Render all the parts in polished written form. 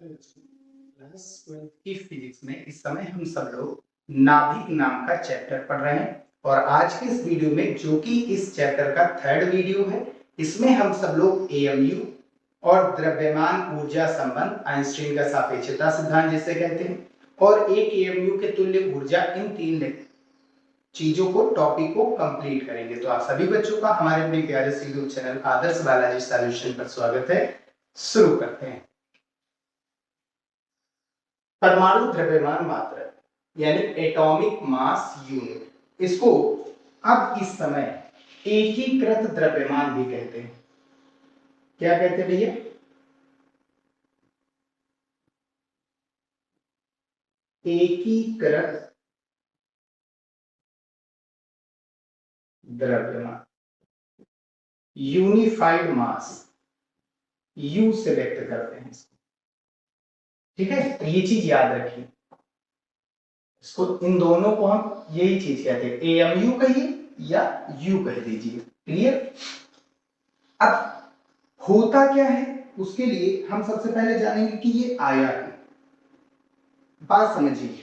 Class 12 की physics में इस समय हम सब लोग नाभिक नाम का चैप्टर पढ़ रहे हैं और आज के इस वीडियो में, जो कि इस चैप्टर का थर्ड वीडियो है, इसमें हम सब लोग एएमयू और द्रव्यमान ऊर्जा संबंध, आइंस्टीन का सापेक्षता सिद्धांत जिसे कहते हैं, और एक एएमयू के तुल्य ऊर्जा, इन तीन चीजों को, टॉपिक को कंप्लीट करेंगे। तो आप सभी बच्चों का हमारे अपने प्यारे से यूट्यूब चैनल आदर्श बालाजी सॉल्यूशन पर स्वागत है। शुरू करते हैं। परमाणु द्रव्यमान मात्रा यानी एटॉमिक मास यूनिट, इसको अब इस समय एकीकृत द्रव्यमान भी कहते हैं। क्या कहते हैं भैया? एकीकृत द्रव्यमान, यूनिफाइड मास, यू से व्यक्त करते हैं इसको। ठीक है, तो ये चीज याद रखिए। इसको, इन दोनों को हम यही चीज कहते हैं, एएमयू कहिए या यू कह दीजिए। क्लियर? अब होता क्या है, उसके लिए हम सबसे पहले जानेंगे कि ये आया है। बात समझिए,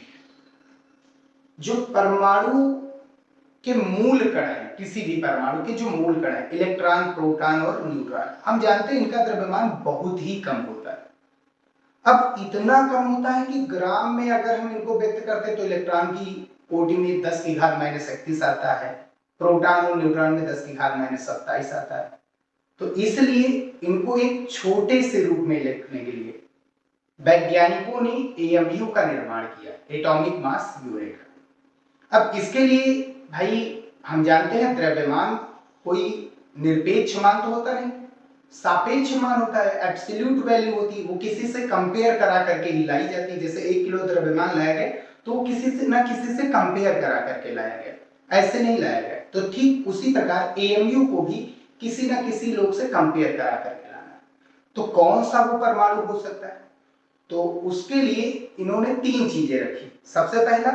जो परमाणु के मूल कण है, किसी भी परमाणु के जो मूल कण है, इलेक्ट्रॉन, प्रोटॉन और न्यूट्रॉन, हम जानते हैं इनका द्रव्यमान बहुत ही कम होता है। अब इतना कम होता है कि ग्राम में अगर हम इनको व्यक्त करते तो इलेक्ट्रॉन की कोटि में 10 की घात -31 आता है, प्रोटॉन और न्यूट्रॉन में 10 की घात -27 आता है। तो इसलिए इनको एक छोटे से रूप में लिखने के लिए वैज्ञानिकों ने एएमयू का निर्माण किया, एटॉमिक मास यूनिट। अब इसके लिए भाई हम जानते हैं द्रव्यमान कोई निरपेक्ष मान तो होता नहीं, सापेक्ष मान होता है, एब्सोल्यूट वैल्यू होती है, वो किसी से कंपेयर करा करके ही लाई जाती है। जैसे 1 किलो द्रव्यमान लाया गया तो वो किसी से ना किसी से कंपेयर करा करके लाया गया, ऐसे नहीं लाया गया। तो ठीक उसी प्रकार एएमयू को भी किसी ना किसी लोग से कंपेयर करा करके लाना है। तो कौन सा वो परमाणु हो सकता है? तो उसके लिए इन्होंने 3 चीजें रखी। सबसे पहला,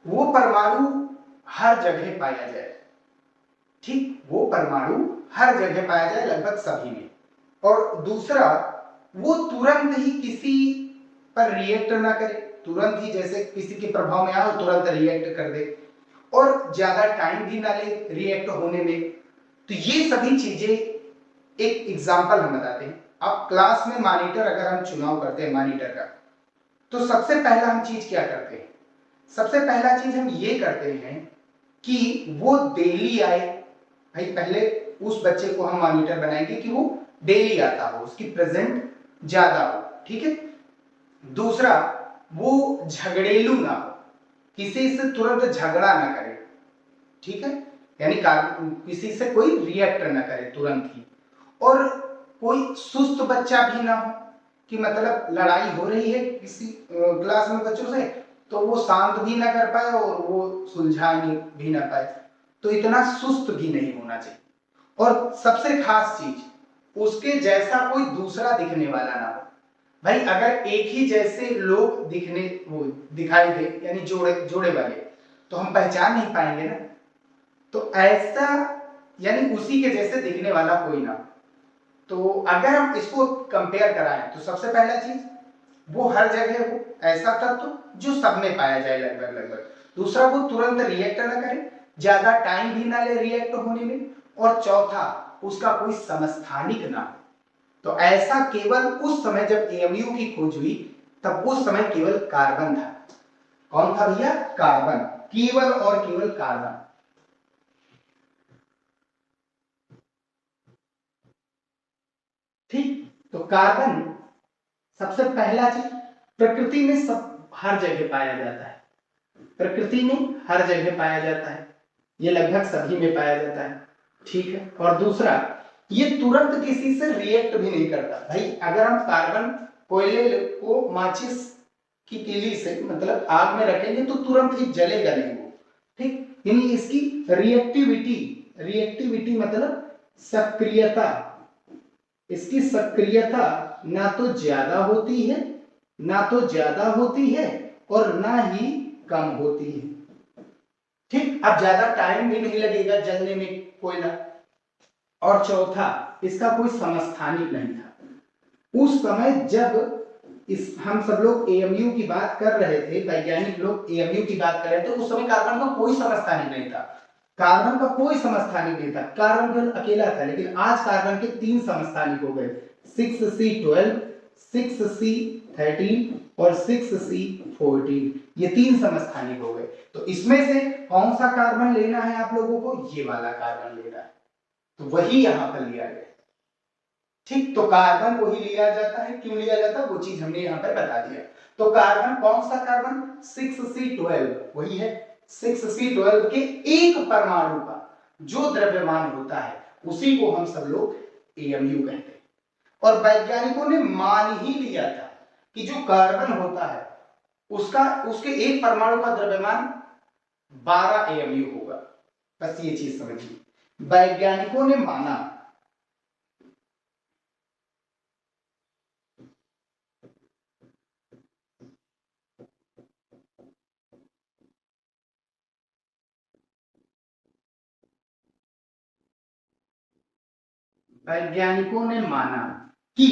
वो परमाणु हर जगह पाया जाए। ठीक, वो परमाणु हर जगह पाया जाए, लगभग सभी में। और दूसरा, वो तुरंत ही किसी पर रिएक्ट ना करे, तुरंत ही जैसे किसी के प्रभाव में आए तुरंत रिएक्ट कर दे, और ज्यादा टाइम भी ना ले रिएक्ट होने में। तो ये सभी चीजें, एक एग्जांपल हम बताते हैं। अब क्लास में मॉनिटर अगर हम चुनाव करते हैं मॉनिटर का, तो सबसे पहला हम चीज क्या करते हैं? सबसे पहला चीज हम ये करते हैं कि वो डेली आए। भाई पहले उस बच्चे को हम मॉनिटर बनाएंगे कि वो डेली आता हो, उसकी प्रेजेंट ज्यादा हो। ठीक है। दूसरा, वो झगड़ेलू ना हो, किसी से तुरंत झगड़ा ना करे। ठीक है, यानी किसी से कोई रिएक्ट ना करे तुरंत ही। और कोई सुस्त बच्चा भी ना हो, कि मतलब लड़ाई हो रही है किसी क्लास में बच्चों से, तो वो शांत भी ना कर पाए और वो सुलझा भी ना पाए। तो इतना सुस्त भी नहीं होना चाहिए। और सबसे खास चीज, उसके जैसा कोई दूसरा दिखने वाला ना हो। भाई अगर एक ही जैसे लोग दिखाई दे, यानी जोड़े जोड़े वाले, तो हम पहचान नहीं पाएंगे ना। तो ऐसा, यानी उसी के जैसे दिखने वाला कोई ना। तो अगर हम इसको कंपेयर कराएं तो सबसे पहला चीज, वो हर जगह हो, ऐसा तत्व जो सब में पाया जाए लगभग लगभग। दूसरा, वो तुरंत रिएक्ट ना करे, ज्यादा टाइम भी ना ले रिएक्ट होने में। और चौथा, उसका कोई समस्थानिक ना हो। तो ऐसा केवल उस समय जब एएमयू की खोज हुई, तब उस समय केवल कार्बन था। कौन था भैया? कार्बन, केवल और केवल कार्बन। ठीक, तो कार्बन सबसे पहला चीज, प्रकृति में सब हर जगह पाया जाता है, प्रकृति में हर जगह पाया जाता है, ये लगभग सभी में पाया जाता है। ठीक है। और दूसरा, ये तुरंत किसी से रिएक्ट भी नहीं करता। भाई अगर हम कार्बन कोयले को माचिस की तीली से, मतलब आग में रखेंगे, तो तुरंत ही जलेगा नहीं वो। ठीक, यानी इसकी रिएक्टिविटी, रिएक्टिविटी मतलब सक्रियता, इसकी सक्रियता ना तो ज्यादा होती है, ना तो ज्यादा होती है, और ना ही कम होती है। ठीक, अब ज्यादा टाइम भी नहीं लगेगा जलने में कोयला। और चौथा, इसका कोई समस्थानिक नहीं था। उस समय जब इस हम सब लोग एएमयू की बात कर रहे थे, वैज्ञानिक लोग एएमयू की बात कर रहे थे, उस समय कार्बन का कोई समस्थानिक नहीं था, कार्बन का कोई समस्थानिक नहीं था, कार्बन केवल अकेला था। लेकिन आज कार्बन के 3 समस्थानिक हो गए, 6C12, 6C13 और 6C14, ये 3 समस्थानिक हो गए। तो इसमें से कौन सा कार्बन लेना है आप लोगों को? ये वाला कार्बन लेना है, तो वही यहां पर लिया गया। ठीक, तो कार्बन को ही लिया जाता है। क्यों लिया जाता है वो चीज हमने यहां पर बता दिया। तो कार्बन, कौन सा कार्बन? 6C12, वही है। 6C12 के एक परमाणु का जो द्रव्यमान होता है उसी को हम सब लोग एएमयू कहते हैं। और वैज्ञानिकों ने मान ही लिया था कि जो कार्बन होता है उसके एक परमाणु का द्रव्यमान 12 एएमयू होगा। बस ये चीज समझिए, वैज्ञानिकों ने माना। वैज्ञानिकों ने माना कि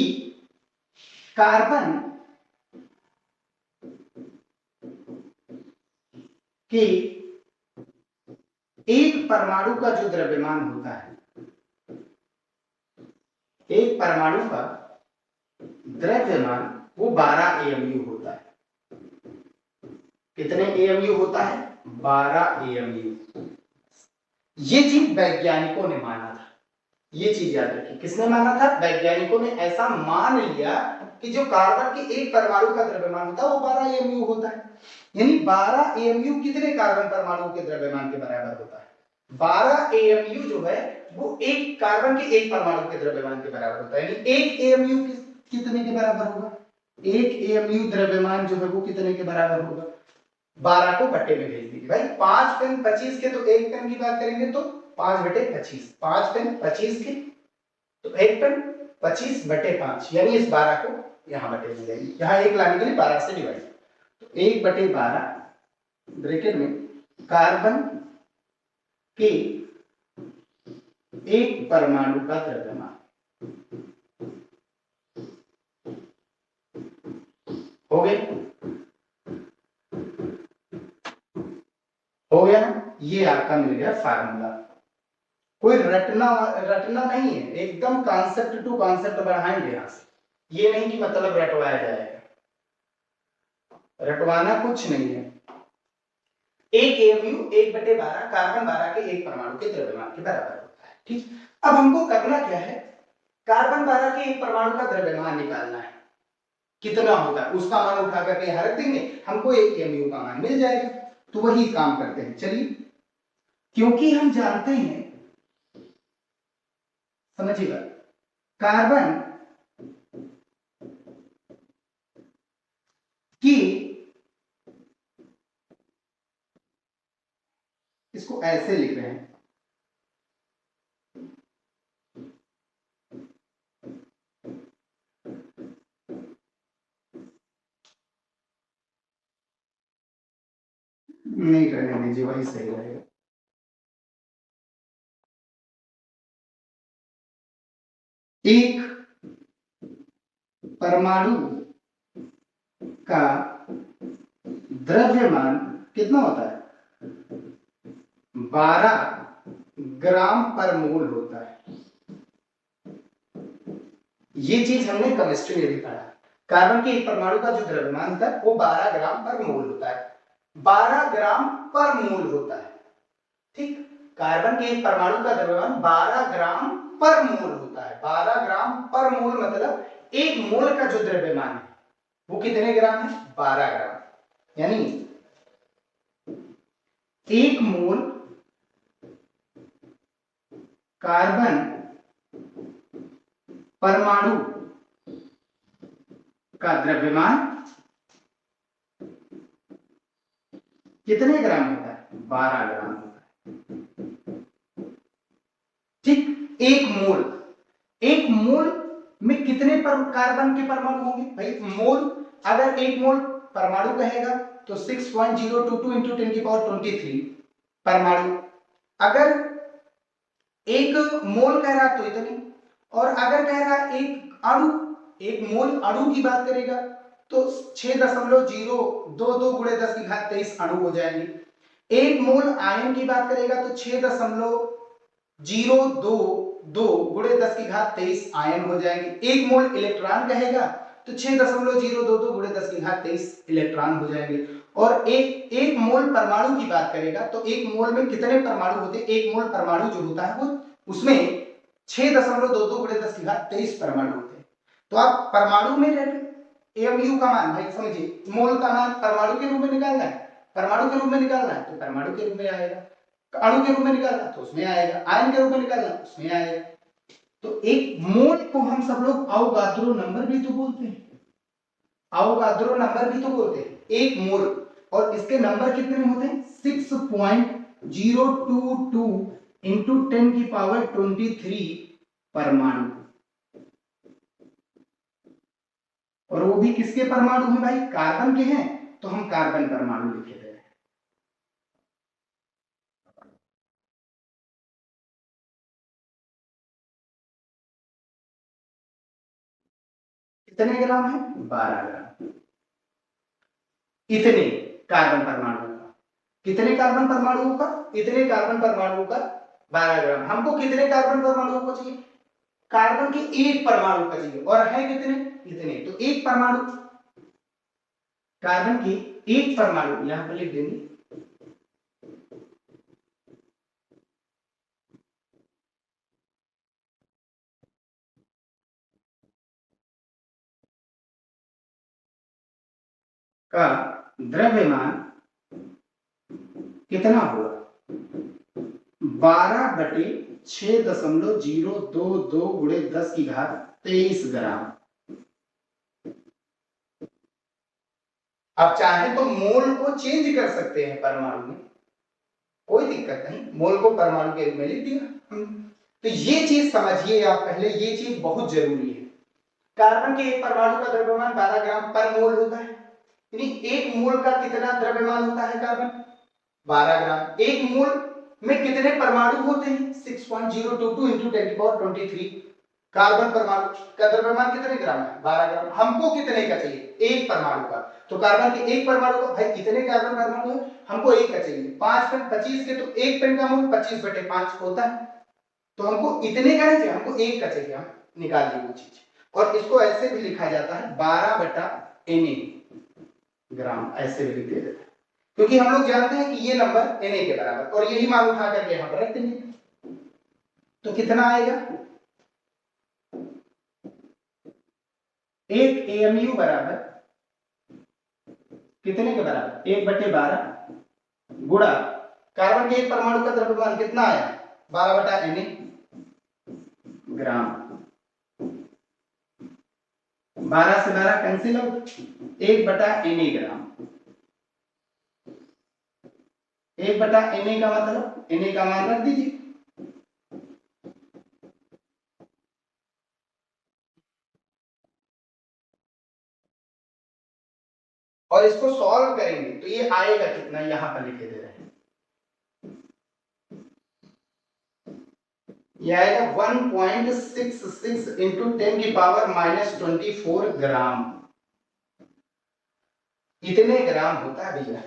कार्बन के एक परमाणु का जो द्रव्यमान होता है, एक परमाणु का द्रव्यमान वो 12 एएमयू होता है। कितने एएमयू होता है? 12 एएमयू। ये चीज वैज्ञानिकों ने माना था। ये चीज याद रखिए, किसने माना था? वैज्ञानिकों ने ऐसा मान लिया कि जो कार्बन के एक परमाणु का द्रव्यमान होता है वो 12 एएमयू होता है। यानी 12 एएमयू कितने कार्बन परमाणु के द्रव्यमान के बराबर होता है? 12 एएमयू जो है वो एक कार्बन के एक परमाणु के द्रव्यमान के बराबर होता है। यानी एक एएमयू कितने के बराबर होगा? एक एएमयू द्रव्यमान जो है वो कितने के बराबर होगा? 12 को बट्टे में भेज दीजिए भाई। 5 पेन 25 के, तो एक पेन की बात करेंगे तो 5/25, 5 पेन 25 के, तो एक पेन 25/5, यानी इस 12 को यहां बटे में जाएंगे, यहां एक लाने के लिए 12 से डिवाइड, तो 1/12 ब्रैकेट में कार्बन के एक परमाणु का द्रव्यमान हो गया ना? ये आपका मिल गया फार्मूला। कोई रटना नहीं है, एकदम कॉन्सेप्ट टू कॉन्सेप्ट बढ़ाएंगे यहां से। ये नहीं कि मतलब रटवाया जाएगा, रटवाना कुछ नहीं है। एक एएमयू 1/12 कार्बन 12 के एक परमाणु के द्रव्यमान के बराबर होता है। ठीक, अब हमको करना क्या है? कार्बन 12 के एक परमाणु का द्रव्यमान निकालना है। कितना होगा उसका मान उठा करके यहां रख देंगे, हमको एक एएमयू का मान मिल जाएगा। तो वही काम करते हैं, चलिए। क्योंकि हम जानते हैं, समझिएगा, कार्बन की, इसको ऐसे लिख रहे हैं, नहीं रहने दीजिए, वही सही रहेगा। एक परमाणु का द्रव्यमान कितना होता है? 12 ग्राम पर मोल होता है। ये चीज हमने केमिस्ट्री में भी पढ़ा। कार्बन के एक परमाणु का जो द्रव्यमान होता है वो 12 ग्राम पर मोल होता है। 12 ग्राम पर मोल होता है। ठीक, कार्बन के एक परमाणु का द्रव्यमान 12 ग्राम पर मोल होता है। 12 ग्राम पर मोल मतलब एक मोल का जो द्रव्यमान है वो कितने ग्राम है? 12 ग्राम। यानी एक मोल कार्बन परमाणु का द्रव्यमान कितने ग्राम होता है? 12 ग्राम होता है। ठीक, एक मोल में कितने कार्बन के परमाणु होंगे भाई? मोल, अगर एक मोल परमाणु कहेगा तो 6.022 इंटू 10⁻23 परमाणु। अगर एक मोल कह रहा तो इतने, और अगर कह रहा एक अणु, एक मोल अणु की बात करेगा तो 6.022 गुणे 10 की घात 23 अणु हो जाएंगे। 1 मोल आयन की बात करेगा तो 6.022 गुणे 10 की घात 23 आयन हो जाएंगे। 1 मोल इलेक्ट्रॉन कहेगा तो 6.022 गुणे 10 की घात 23 इलेक्ट्रॉन हो जाएंगे। और एक मोल परमाणु की बात करेगा तो एक मोल में कितने परमाणु होते हैं? एक मोल परमाणु जो होता है वो उसमें 6.22 गुणे 10 की घात 23 परमाणु होते हैं। तो आप परमाणु में एमयू का मान भाई समझिए, मोल का मान परमाणु के रूप में निकालना है, परमाणु के रूप में निकालना है तो परमाणु के रूप में आएगा, अणु के रूप में निकालना तो उसमें आएगा, आयन के रूप में निकालना उसमें आएगा। तो एक मोल को हम सब लोग अवोगाद्रो नंबर भी तो बोलते हैं, अवोगाद्रो नंबर भी तो बोलते हैं एक मोल, और इसके नंबर कितने होते हैं? 6.022 इंटू 10 की पावर 23 परमाणु। और वो भी किसके परमाणु हैं भाई? कार्बन के हैं, तो हम कार्बन परमाणु लिखे थे। कितने ग्राम है? 12 ग्राम। इतने कार्बन परमाणुओं का, कितने कार्बन परमाणुओं का? इतने कार्बन परमाणुओं का 12 ग्राम। हमको कितने कार्बन परमाणुओं को चाहिए? कार्बन के एक परमाणु का चाहिए, और है कितने? इतने। तो एक परमाणु, कार्बन के एक परमाणु यहां पर लिख देंगे, का द्रव्यमान कितना होगा? 12/6.022 गुणे 10 की घात 23 ग्राम। आप चाहे तो मोल को चेंज कर सकते हैं परमाणु में, कोई दिक्कत नहीं, मोल को परमाणु के रूप में लिख दिया। तो ये चीज समझिए आप पहले, ये चीज बहुत जरूरी है। कार्बन के एक परमाणु का द्रव्यमान 12 ग्राम पर मोल होता है, यानी एक मोल का कितना द्रव्यमान होता है कार्बन? 12 ग्राम। एक मोल में कितने परमाणु होते हैं? 6.022 इंटू 10 की पावर 23। कार्बन परमाणु का द्रव्यमान कितने ग्राम है? 12 ग्राम। हमको कितने का चाहिए? एक परमाणु का। तो कार्बन के एक परमाणु का, भाई कितने कार्बन परमाणु है? हमको एक का चाहिए। 5 पेन 25 के, तो एक पेन का मोल 25/5 होता है, तो हमको इतने का नहीं चाहिए, हमको एक का चाहिए। हम निकाल दी वो चीज, और इसको ऐसे भी लिखा जाता है 12/Na ग्राम, ऐसे भी लिख देते हैं, क्योंकि हम लोग जानते हैं कि ये नंबर Na के बराबर, और यही मान उठा करके यहां पर रख देंगे। तो कितना आएगा? एक AMU बराबर कितने के बराबर? 1/12 गुणा कार्बन के एक परमाणु का द्रव्यमान कितना आया? 12/Na ग्राम। 12 से 12 कैंसिल हो, 1/Na ग्राम। 1/Na का मतलब Na का मान रख दीजिए, और इसको सॉल्व करेंगे तो ये आएगा कितना, यहां पर लिखे दे रहे हैं, ये आएगा 1.66 इंटू 10 की पावर -24 ग्राम। इतने ग्राम होता है भैया।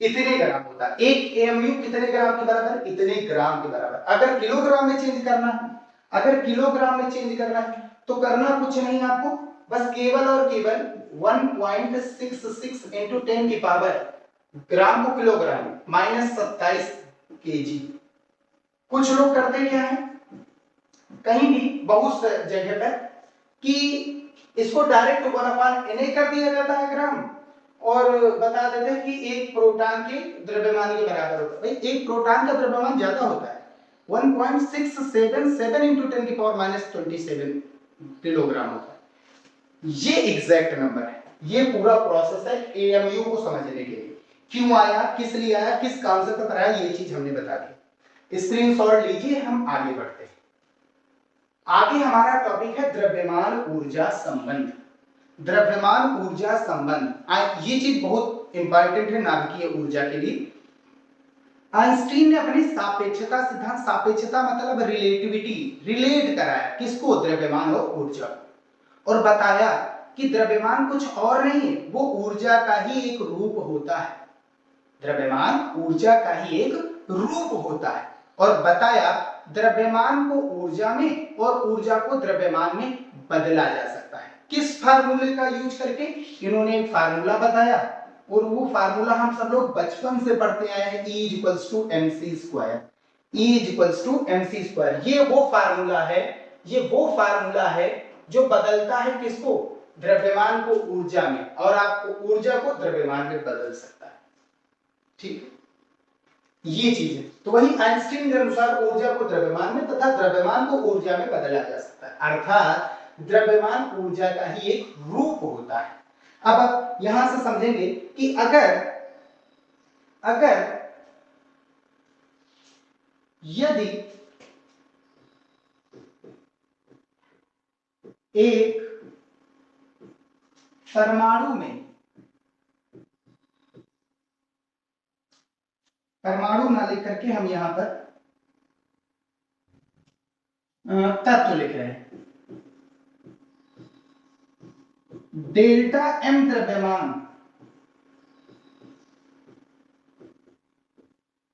इतने ग्राम होता है। एक AMU कितने ग्राम के बराबर? इतने ग्राम के बराबर। अगर किलोग्राम में चेंज करना है, अगर किलोग्राम में चेंज करना है तो करना कुछ नहीं आपको, बस केवल और केवल 1.66 इंटू 10 की पावर, ग्राम को किलोग्राम -27 kg। कुछ लोग करते क्या है, कहीं भी बहुत जगह पर, कि इसको डायरेक्ट 1/Na कर दिया जाता है ग्राम, और बता देते हैं कि एक प्रोटॉन के द्रव्यमान के बराबर होता है। भाई एक प्रोटॉन का द्रव्यमान ज्यादा होता है, 1.677 इंटू 10 की पावर -27 किलोग्राम होता है। ये एग्जैक्ट नंबर है। ये पूरा प्रोसेस है AMU को समझने के लिए, क्यों आया, किस लिए आया, किस काम से पकड़ा, ये चीज हमने बता दी। स्क्रीनशॉट लीजिए, हम आगे बढ़ते हैं। आगे हमारा टॉपिक है द्रव्यमान ऊर्जा संबंध। द्रव्यमान ऊर्जा संबंध, ये चीज बहुत इंपॉर्टेंट है नाभिकीय ऊर्जा के लिए, आइंस्टीन ने अपनी सापेक्षता सिद्धांत, सापेक्षता मतलब रिलेटिविटी, रिलेट कराया किसको, द्रव्यमान और ऊर्जा, और बताया कि द्रव्यमान कुछ और नहीं, वो ऊर्जा का ही एक रूप होता है, द्रव्यमान ऊर्जा का ही एक रूप होता है, और बताया द्रव्यमान को ऊर्जा में और ऊर्जा को द्रव्यमान में बदला जा सकता है। किस फार्मूले का यूज करके, इन्होंने एक फार्मूला बताया, और वो फार्मूला हम सब लोग बचपन से पढ़ते आए हैं, E equals to mc square, E equals to mc square. ये वो फार्मूला है, ये वो फार्मूला है जो बदलता है किसको, द्रव्यमान को ऊर्जा में, और आपको ऊर्जा को द्रव्यमान में बदल सकता है। ठीक, ये चीज है। तो वही आइंस्टीन के अनुसार ऊर्जा को द्रव्यमान में तथा द्रव्यमान को ऊर्जा में बदला जा सकता है, अर्थात द्रव्यमान ऊर्जा का ही एक रूप होता है। अब आप यहां से समझेंगे कि अगर यदि एक परमाणु में, परमाणु ना लिख करके हम यहां पर तत्व लिख रहे हैं, डेल्टा एम द्रव्यमान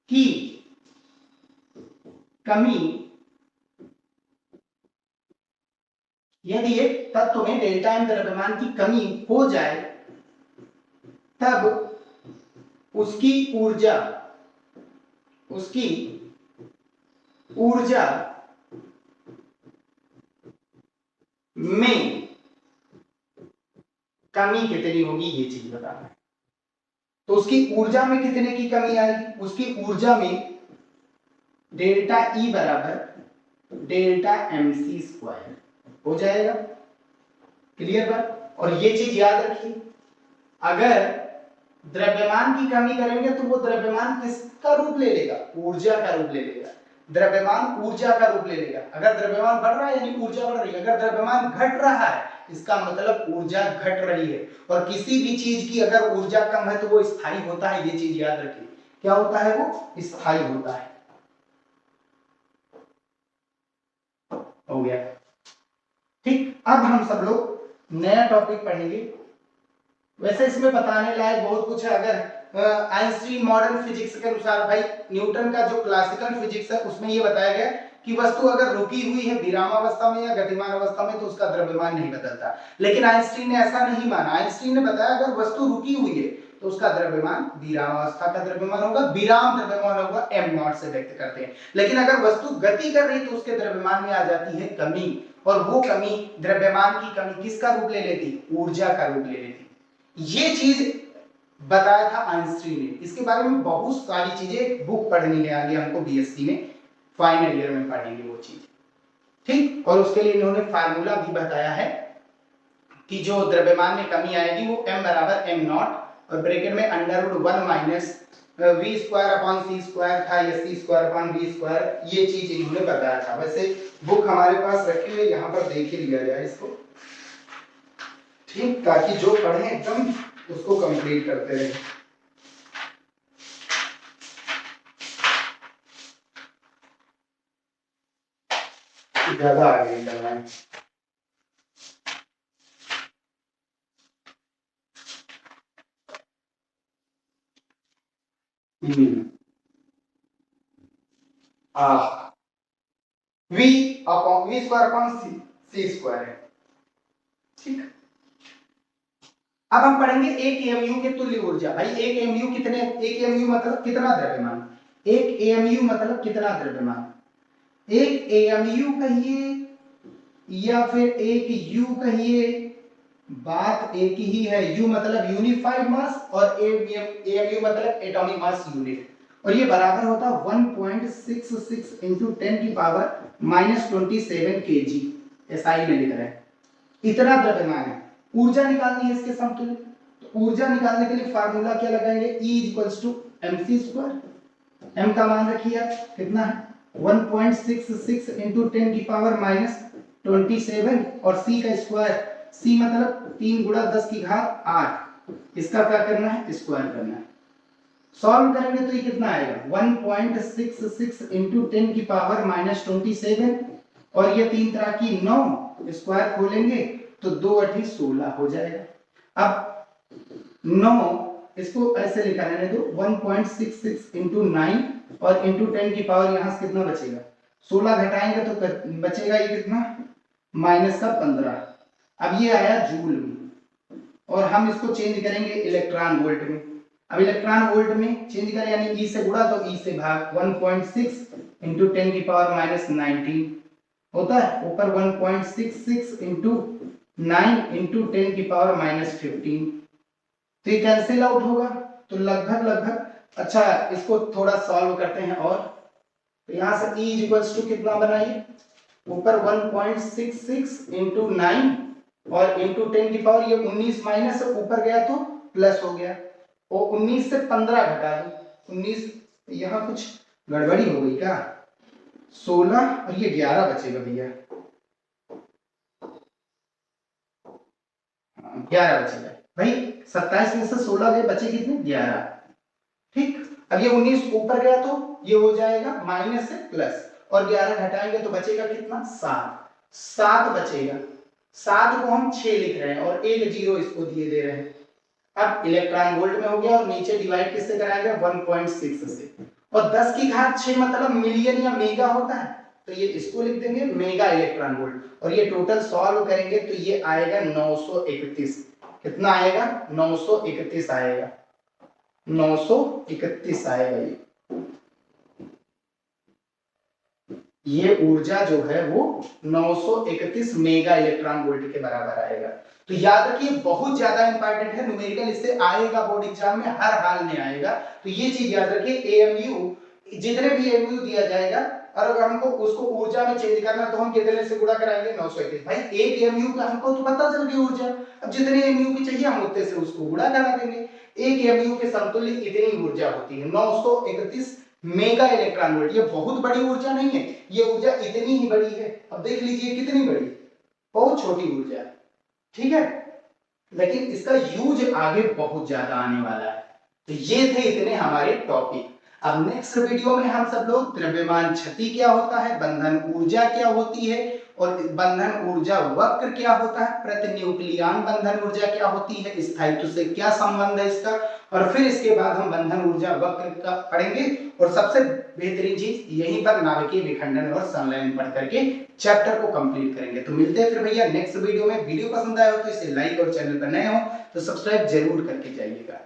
की कमी, यदि एक तत्व में डेल्टा एम द्रव्यमान की कमी हो जाए, तब उसकी ऊर्जा में कमी कितनी होगी, ये चीज बताना है। तो उसकी ऊर्जा में कितने की कमी आएगी, उसकी ऊर्जा में डेल्टा ई बराबर डेल्टा mc स्क्वायर हो जाएगा। क्लियर बात। और ये चीज याद रखिए, अगर द्रव्यमान की कमी करेंगे तो वो द्रव्यमान किसका रूप ले लेगा, ऊर्जा का रूप ले लेगा, द्रव्यमान ऊर्जा का रूप ले लेगा। अगर द्रव्यमान बढ़ रहा है यानी ऊर्जा बढ़ रही है, अगर द्रव्यमान घट रहा है इसका मतलब ऊर्जा घट रही है। और किसी भी चीज की अगर ऊर्जा कम है तो वो स्थायी होता है, ये चीज याद रखिए। क्या होता है, वो स्थायी होता है। हो गया, ठीक। अब हम सब लोग नया टॉपिक पढ़ेंगे। वैसे इसमें बताने लायक बहुत कुछ है। अगर आइंस्टीन मॉडर्न फिजिक्स के अनुसार, भाई न्यूटन का जो क्लासिकल फिजिक्स है उसमें ये बताया गया कि वस्तु अगर रुकी हुई है विरामावस्था में या गतिमान अवस्था में तो उसका द्रव्यमान नहीं बदलता। लेकिन आइंस्टीन ने ऐसा नहीं माना। आइंस्टीन ने बताया अगर वस्तु रुकी हुई है तो उसका द्रव्यमान विरामावस्था का द्रव्यमान होगा, विराम द्रव्यमान होगा, m0 से व्यक्त करते हैं। लेकिन अगर वस्तु गति कर रही तो उसके द्रव्यमान में आ जाती है कमी, और वो कमी, द्रव्यमान की कमी किसका रूप ले लेती, ऊर्जा का रूप ले लेती। ये चीज बताया था आइंस्टीन ने। इसके बारे में बहुत सारी चीजें बुक पढ़नी है आगे हमको, बीएससी में फाइनल ईयर में पढ़ेंगे वो चीज, ठीक। और उसके लिए इन्होंने फार्मूला भी बताया है कि जो द्रव्यमान में कमी आएगी वो m बराबर m0 और ब्रैकेट में √1 minus v square upon c square था या c square upon v square, ये चीज इन्होंने बताया था। वैसे बुक हमारे पास रखी हुई है, यहाँ पर देख ही लिया जाए इसको, ठीक, ताकि जो पढ़े एकदम उसको कंप्लीट करते रहे। ज्यादा आगे निकलना है। v square upon c square है, ठीक। अब हम पढ़ेंगे एक एमयू के तुल्य ऊर्जा। भाई एक एमयू कितने, एक एमयू मतलब कितना द्रव्यमान, एक एमयू मतलब कितना द्रव्यमान, एक एमयू कहिए या फिर एक यू कहिए, बात एक ही है। यू मतलब यूनिफाइड मास और एमयू मतलब एटॉमिक मास यूनिट, और ये बराबर होता 1.66 इंटू 10 की पावर -27 kg, एसआई में लिख रहे हैं। इतना द्रव्यमान है। ऊर्जा निकालनी है इसके समतुल्य, तो ऊर्जा निकालने के लिए फार्मूला क्या लगाएंगे, E equals to mc square. m का मान रखिए कितना है 1.66 इंटू 10 की पावर -27 और c का स्क्वायर, c मतलब 3 × 10 की घात 8, इसका क्या करना है, स्क्वायर करना है। सॉल्व करेंगे तो ये कितना आएगा 1.66 इंटू 10 की पावर -27 और ये 3 तरह की 9 स्क्वायर खोलेंगे तो 2 8 16 हो जाएगा। अब 9 इसको ऐसे लिखा रहने दो 1.66 इंटू 9 और इंटू 10 की पावर यहां से कितना बचेगा 16 घटाएंगे तो बचेगा ये कितना -15। अब ये आया जूल में और हम इसको चेंज करेंगे इलेक्ट्रॉन वोल्ट में। अब इलेक्ट्रॉन वोल्ट में चेंज करें यानी ई से गुणा तो ई से भाग 1.6 इंटू 10 की पावर -19 होता है, ऊपर 1.66 इंटू 9 इंटू 10 की पावर -15 तो ये कैंसिल आउट होगा तो लगभग अच्छा इसको थोड़ा सॉल्व करते हैं और तो यहां से E इक्वल्स टू कितना बनाइए ऊपर 1.66 इंटू 9 और इंटू 10 की पावर ये 19 माइनस ऊपर गया तो प्लस हो गया और 19 से 15 घटा दो 19 यहाँ कुछ गड़बड़ी हो गई क्या 16 और ये 11 बचेगा भैया 11 बचेगा भाई 27 में से 16 गए बचे कितने 11। ठीक अब ये 19 ऊपर गया तो ये हो जाएगा माइनस से प्लस और 11 घटाएंगे तो बचेगा कितना 7 बचेगा। 7 को हम 6 लिख रहे हैं और एक जीरो इसको दिए दे रहे हैं। अब इलेक्ट्रॉन वोल्ट में हो गया और नीचे डिवाइड किससे कराएंगे 1.6 से और 10 की घात 6 मतलब मिलियन या मेगा होता है तो ये इसको लिख देंगे मेगा इलेक्ट्रॉन वोल्ट और ये टोटल सॉल्व करेंगे तो ये आएगा 931। कितना आएगा 931 आएगा 931 आएगा ये ऊर्जा जो है वो 931 मेगा इलेक्ट्रॉन वोल्ट के बराबर आएगा। तो याद रखिए बहुत ज्यादा इंपॉर्टेंट है न्यूमेरिकल इससे आएगा बोर्ड एग्जाम में हर हाल में आएगा तो ये चीज याद रखिए एएमयू जितने भी एएमयू दिया जाएगा और अगर हमको उसको ऊर्जा में चेंज करना तो हम कितने से गुणा कराएंगे 931 भाई एक एएमयू का हमको तो पता चल गई ऊर्जा अब जितने एएमयू की चाहिए हम उतने से उसको गुणा करा देंगे। एक एएमयू के समतुल्य इतनी ऊर्जा होती है 931 मेगा इलेक्ट्रॉन वोल्ट। ये बहुत बड़ी ऊर्जा नहीं है ये ऊर्जा इतनी ही बड़ी है। अब देख लीजिए कितनी बड़ी बहुत छोटी ऊर्जा है ठीक है लेकिन इसका यूज आगे बहुत ज्यादा आने वाला है। तो ये थे इतने हमारे टॉपिक। अब नेक्स्ट वीडियो में हम सब लोग द्रव्यमान क्षति क्या होता है बंधन ऊर्जा क्या होती है और बंधन ऊर्जा वक्र क्या होता है प्रतिन्यूक्लियन बंधन ऊर्जा क्या होती है स्थायित्व से क्या संबंध है इसका और फिर इसके बाद हम बंधन ऊर्जा वक्र का पढ़ेंगे और सबसे बेहतरीन चीज यहीं पर नाभिकीय विखंडन और संलयन पढ़ करके चैप्टर को कंप्लीट करेंगे। तो मिलते हैं फिर भैया नेक्स्ट वीडियो में। वीडियो पसंद आया हो तो इसे लाइक और चैनल पर नए हो तो सब्सक्राइब जरूर करके जाइएगा।